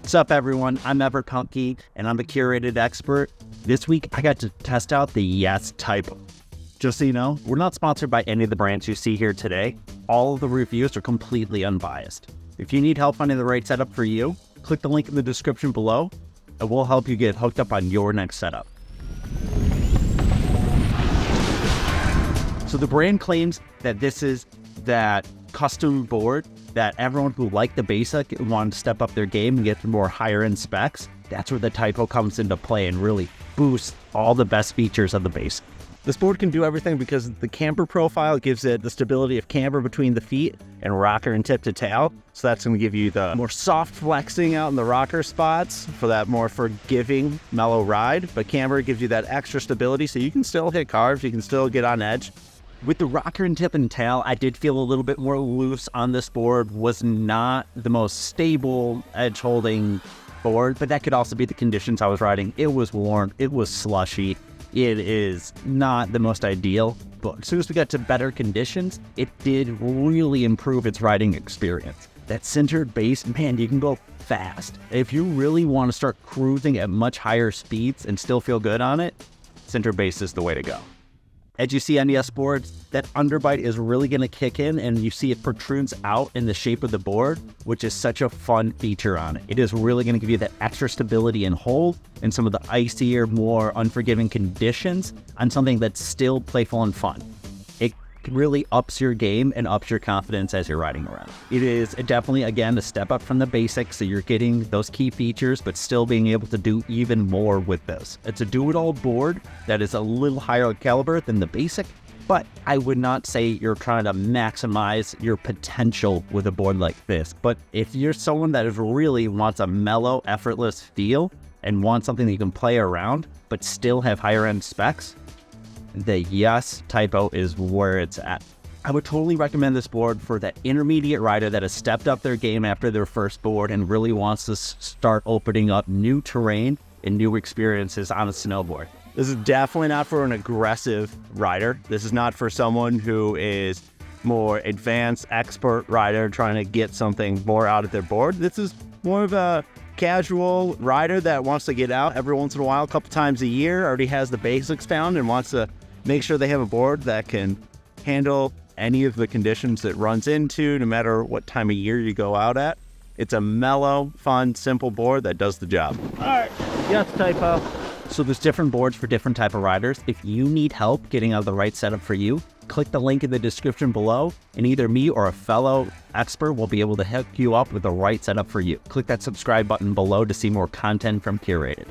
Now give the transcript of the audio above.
What's up, everyone? I'm Everett, and I'm a Curated expert. This week, I got to test out the Typo. Just so you know, we're not sponsored by any of the brands you see here today. All of the reviews are completely unbiased. If you need help finding the right setup for you, click the link in the description below, and we'll help you get hooked up on your next setup. So the brand claims that this is that custom board that everyone who liked the basic and wanted to step up their game and get more higher end specs, that's where the Typo comes into play and really boosts all the best features of the basic. This board can do everything because the camber profile gives it the stability of camber between the feet and rocker and tip to tail. So that's going to give you the more soft flexing out in the rocker spots for that more forgiving, mellow ride. But camber gives you that extra stability so you can still hit carves, you can still get on edge. With the rocker and tip and tail, I did feel a little bit more loose on this board. Was not the most stable edge holding board, but that could also be the conditions I was riding. It was warm, it was slushy. It is not the most ideal, but as soon as we got to better conditions, it did really improve its riding experience. That centered base, man, you can go fast. If you really want to start cruising at much higher speeds and still feel good on it, center base is the way to go. As you see on the boards, that underbite is really going to kick in, and you see it protrudes out in the shape of the board, which is such a fun feature on it. It is really going to give you that extra stability and hold and some of the icier, more unforgiving conditions on something that's still playful and fun. It really ups your game and ups your confidence as you're riding around. It is definitely, again, a step up from the basics, so you're getting those key features, but still being able to do even more with this. It's a do-it-all board that is a little higher caliber than the basic, but I would not say you're trying to maximize your potential with a board like this. But if you're someone that really wants a mellow, effortless feel and wants something that you can play around, but still have higher end specs, the Typo is where it's at. I would totally recommend this board for that intermediate rider that has stepped up their game after their first board and really wants to start opening up new terrain and new experiences on a snowboard. This is definitely not for an aggressive rider. This is not for someone who is more advanced, expert rider trying to get something more out of their board. This is more of a casual rider that wants to get out every once in a while, a couple times a year, already has the basics found and wants to make sure they have a board that can handle any of the conditions it runs into, no matter what time of year you go out at. It's a mellow, fun, simple board that does the job. All right, Typo. So there's different boards for different type of riders. If you need help getting out the right setup for you, click the link in the description below, and either me or a fellow expert will be able to hook you up with the right setup for you. Click that subscribe button below to see more content from Curated.